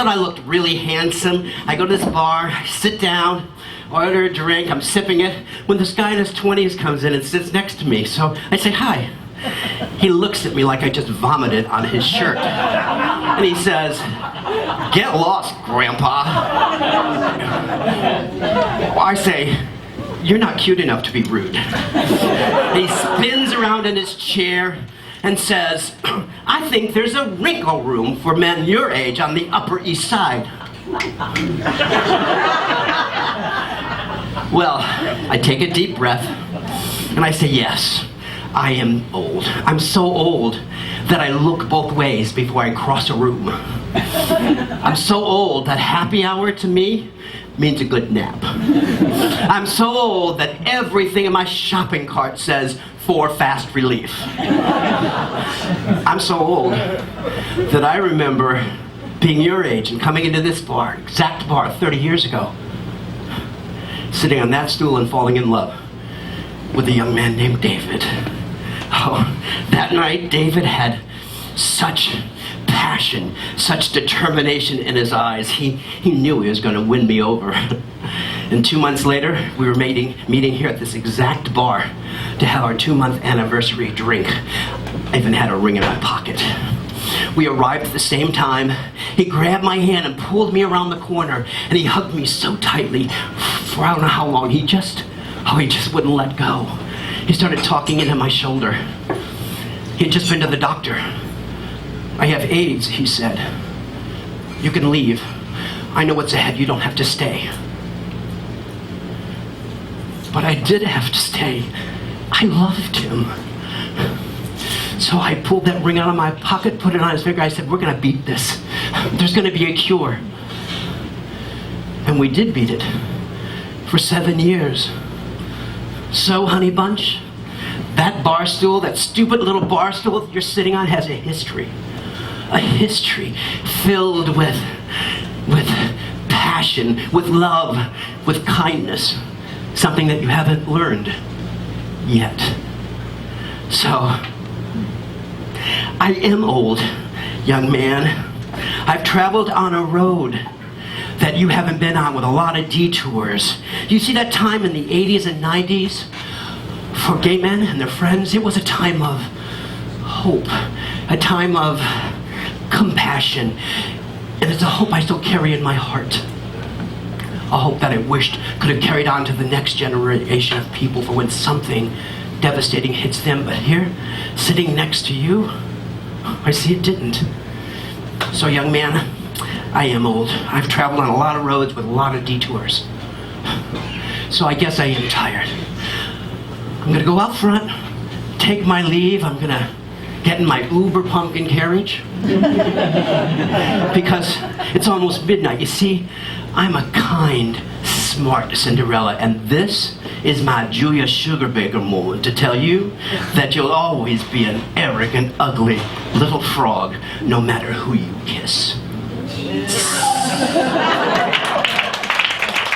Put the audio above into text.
thought I looked really handsome. I go to this bar, I sit down, order a drink, I'm sipping it, when this guy in his 20s comes in and sits next to me. So I say, hi. He looks at me like I just vomited on his shirt. And he says, get lost, Grandpa. I say, you're not cute enough to be rude. He spins around in his chair and says, I think there's a wrinkle room for men your age on the Upper East Side. Well, I take a deep breath and I say, yes, I am old. I'm so old that I look both ways before I cross a room. I'm so old that happy hour to me means a good nap. I'm so old that everything in my shopping cart says for fast relief. I'm so old that I remember being your age and coming into this bar, exact bar, 30 years ago, sitting on that stool and falling in love with a young man named David. Oh, that night David had such passion, such determination in his eyes. He knew he was going to win me over. And 2 months later, we were meeting here at this exact bar to have our 2-month anniversary drink. I even had a ring in my pocket. We arrived at the same time. He grabbed my hand and pulled me around the corner, and he hugged me so tightly for I don't know how long. He just wouldn't let go. He started talking into my shoulder. He had just been to the doctor. I have AIDS, he said. You can leave. I know what's ahead. You don't have to stay. But I did have to stay. I loved him. So I pulled that ring out of my pocket, put it on his finger. I said, we're going to beat this. There's going to be a cure. And we did beat it for 7 years. So, honey bunch, that bar stool, that stupid little bar stool that you're sitting on has a history. A history filled with passion, with love, with kindness. Something that you haven't learned yet. So, I am old, young man. I've traveled on a road that you haven't been on with a lot of detours. You see that time in the 80s and 90s for gay men and their friends? It was a time of hope, a time of compassion, and it's a hope I still carry in my heart. A hope that I wished could have carried on to the next generation of people for when something devastating hits them. But here, sitting next to you, I see it didn't. So, young man, I am old. I've traveled on a lot of roads with a lot of detours. So I guess I am tired. I'm gonna go out front, take my leave. I'm gonna get in my Uber pumpkin carriage because it's almost midnight. You see, I'm a kind, smart Cinderella, and this is my Julia Sugarbaker moment to tell you that you'll always be an arrogant, ugly little frog, no matter who you kiss.